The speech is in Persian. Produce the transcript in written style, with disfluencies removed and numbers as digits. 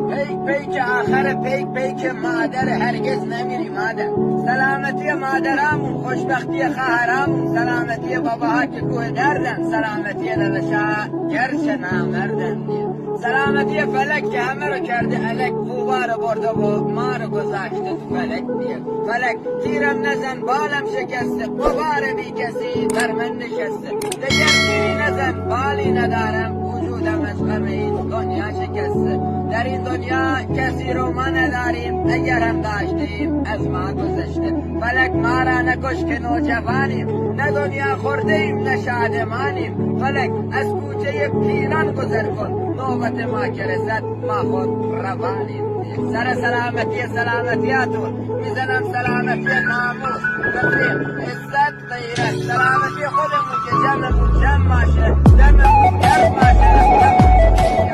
پیک پیک آخر پیک پیک مادر هرگز نمیری مادر. سلامتی مادرامون، خوشبختی خواهرامون، سلامتی باباها که کوه دردن، سلامتی داداشا گرچه نامردن. سلامتی فلک که همه رو کرده الک، خوبا رو برده و ما رو گذاشته تو فلک. فلک تیرم نزن بالم شکسته، قبار بی کسی بر من نشسته. دگر تیری نزن بالی ندارم، وجودم از غم این دنیا شکسته. در این دنیا کسی رو ما نداریم، اگر هم داشتیم از ما گذشته. فلک ما را نکش که نوجوانیم، نه دنیا خورده ایم نه شادمانیم. فلک از کوچه پیران گذر کن، نوبت ما که رسد ما خود روانیم. سر سلامتیاتون میزنم، سلامتی ناموس تفریم عزت غیرت، سلامتی خودمون که جمعمون جمع باشه، دممون گرم باشه.